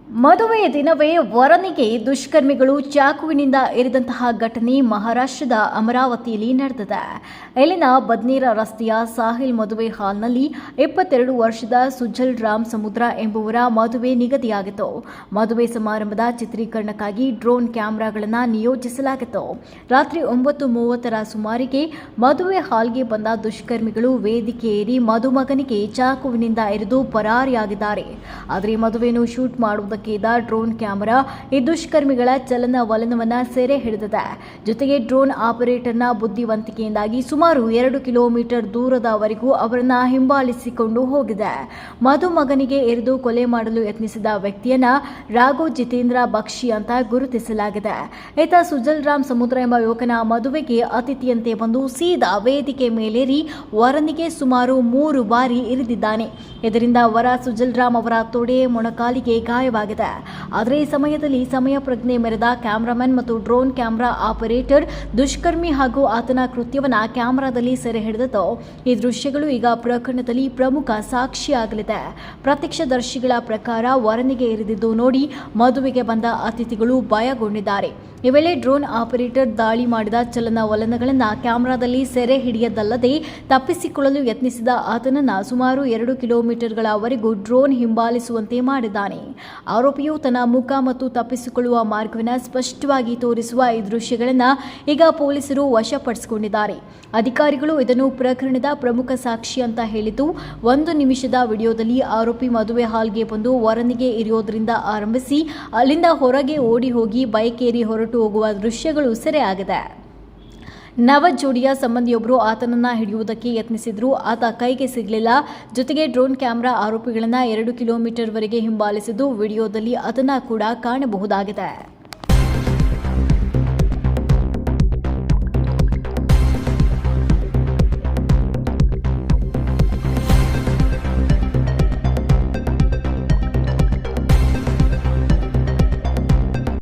ಮದುವೆಯ ದಿನವೇ ವರನಿಗೆ ದುಷ್ಕರ್ಮಿಗಳು ಚಾಕುವಿನಿಂದ ಇರಿದಂತಹ ಘಟನೆ ಮಹಾರಾಷ್ಟ್ರದ ಅಮರಾವತಿಯಲ್ಲಿ ನಡೆದಿದೆ. ಇಲ್ಲಿನ ಬದ್ನೇರ ರಸ್ತೆಯ ಸಾಹಿಲ್ ಮದುವೆ ಹಾಲ್ನಲ್ಲಿ 22 ವರ್ಷದ ಸುಜಲ್ ರಾಮ್ ಸಮುದ್ರ ಎಂಬುವರ ಮದುವೆ ನಿಗದಿಯಾಗಿತ್ತು. ಮದುವೆ ಸಮಾರಂಭದ ಚಿತ್ರೀಕರಣಕ್ಕಾಗಿ ಡ್ರೋನ್ ಕ್ಯಾಮೆರಾಗಳನ್ನು ನಿಯೋಜಿಸಲಾಗಿತ್ತು. ರಾತ್ರಿ 9:30 ಸುಮಾರಿಗೆ ಮದುವೆ ಹಾಲ್ಗೆ ಬಂದ ದುಷ್ಕರ್ಮಿಗಳು ವೇದಿಕೆ ಏರಿ ಮದುಮಗನಿಗೆ ಚಾಕುವಿನಿಂದ ಇರಿದು ಪರಾರಿಯಾಗಿದ್ದಾರೆ. ಆದರೆ ಮದುವೆಯನ್ನು ಶೂಟ್ ಮಾಡುವುದಕ್ಕೆ ಡ್ರೋನ್ ಕ್ಯಾಮೆರಾ ಈ ದುಷ್ಕರ್ಮಿಗಳ ಚಲನವಲನವನ್ನ ಸೆರೆ ಹಿಡಿದಿದೆ. ಜೊತೆಗೆ ಡ್ರೋನ್ ಆಪರೇಟರ್ನ ಬುದ್ಧಿವಂತಿಕೆಯಿಂದಾಗಿ ಸುಮಾರು 2 ಕಿಲೋಮೀಟರ್ ದೂರದವರೆಗೂ ಅವರನ್ನ ಹಿಂಬಾಲಿಸಿಕೊಂಡು ಹೋಗಿದೆ. ಮದುಮಗನಿಗೆ ಎರಿದು ಕೊಲೆ ಮಾಡಲು ಯತ್ನಿಸಿದ ವ್ಯಕ್ತಿಯನ್ನ ರಾಘವ್ ಜಿತೇಂದ್ರ ಬಕ್ಷಿ ಅಂತ ಗುರುತಿಸಲಾಗಿದೆ. ಈತ ಸುಜಲ್ ರಾಮ್ ಸಮುದ್ರ ಎಂಬ ಯುವಕನ ಮದುವೆಗೆ ಅತಿಥಿಯಂತೆ ಬಂದು ಸೀದಾ ವೇದಿಕೆ ಮೇಲೇರಿ ವರನಿಗೆ ಸುಮಾರು 3 ಬಾರಿ ಇರಿದಿದ್ದಾನೆ. ಇದರಿಂದ ವರ ಸುಜಲ್ ರಾಮ್ ಅವರ ತೊಡೆ ಮೊಣಕಾಲಿಗೆ ಗಾಯವಾಗಿದೆ. ಆದರೆ ಈ ಸಮಯದಲ್ಲಿ ಸಮಯ ಪ್ರಜ್ಞೆ ಮೆರೆದ ಕ್ಯಾಮರಾಮನ್ ಮತ್ತು ಡ್ರೋನ್ ಕ್ಯಾಮೆರಾ ಆಪರೇಟರ್ ದುಷ್ಕರ್ಮಿ ಹಾಗೂ ಆತನ ಕೃತ್ಯವನ್ನ ಕ್ಯಾಮೆರಾದಲ್ಲಿ ಸೆರೆ ಹಿಡಿದಿದ್ದು ಈ ದೃಶ್ಯಗಳು ಈಗ ಪ್ರಕರಣದಲ್ಲಿ ಪ್ರಮುಖ ಸಾಕ್ಷಿಯಾಗಲಿದೆ. ಪ್ರತ್ಯಕ್ಷದರ್ಶಿಗಳ ಪ್ರಕಾರ ವರನಿಗೆ ಇರಿದಿದ್ದು ನೋಡಿ ಮದುವೆಗೆ ಬಂದ ಅತಿಥಿಗಳು ಭಯಗೊಂಡಿದ್ದಾರೆ. ಈ ವೇಳೆ ಡ್ರೋನ್ ಆಪರೇಟರ್ ದಾಳಿ ಮಾಡಿದ ಚಲನವಲನಗಳನ್ನು ಕ್ಯಾಮೆರಾದಲ್ಲಿ ಸೆರೆ ಹಿಡಿಯದಲ್ಲದೆ ತಪ್ಪಿಸಿಕೊಳ್ಳಲು ಯತ್ನಿಸಿದ ಆತನನ್ನು ಸುಮಾರು 2 ಕಿಲೋಮೀಟರ್ಗಳವರೆಗೂ ಡ್ರೋನ್ ಹಿಂಬಾಲಿಸುವಂತೆ ಮಾಡಿದ್ದಾನೆ. ಆರೋಪಿಯು ತನ್ನ ಮುಖ ಮತ್ತು ತಪ್ಪಿಸಿಕೊಳ್ಳುವ ಮಾರ್ಗವನ್ನು ಸ್ಪಷ್ಟವಾಗಿ ತೋರಿಸುವ ಈ ದೃಶ್ಯಗಳನ್ನು ಈಗ ಪೊಲೀಸರು ವಶಪಡಿಸಿಕೊಂಡಿದ್ದಾರೆ. ಅಧಿಕಾರಿಗಳು ಇದನ್ನು ಪ್ರಕರಣದ ಪ್ರಮುಖ ಸಾಕ್ಷಿ ಅಂತ ಹೇಳಿದ್ದು 1 ನಿಮಿಷದ ವಿಡಿಯೋದಲ್ಲಿ ಆರೋಪಿ ಮದುವೆ ಹಾಲ್ಗೆ ಬಂದು ವರನಿಗೆ ಇರಿಯೋದ್ರಿಂದ ಆರಂಭಿಸಿ ಅಲ್ಲಿಂದ ಹೊರಗೆ ಓಡಿ ಹೋಗಿ ಬೈಕ್ ಏರಿ ಹೊರಟು ಹೋಗುವ ದೃಶ್ಯಗಳು ಸೆರೆಯಾಗಿದೆ. ನವ ಜೋಡಿಯ ಸಂಬಂಧಿಯೊಬ್ಬರು ಆತನನ್ನ ಹಿಡಿಯುವುದಕ್ಕೆ ಯತ್ನಿಸಿದ್ರು. ಆತ ಕೈಗೆ ಸಿಗಲಿಲ್ಲ. ಜೊತೆಗೆ ಡ್ರೋನ್ ಕ್ಯಾಮೆರಾ ಆರೋಪಿಗಳನ್ನ 2 ಕಿಲೋಮೀಟರ್ ವರೆಗೆ ಹಿಂಬಾಲಿಸಿದ್ದು ವಿಡಿಯೋದಲ್ಲಿ ಅದನ್ನ ಕೂಡ ಕಾಣಬಹುದಾಗಿದೆ.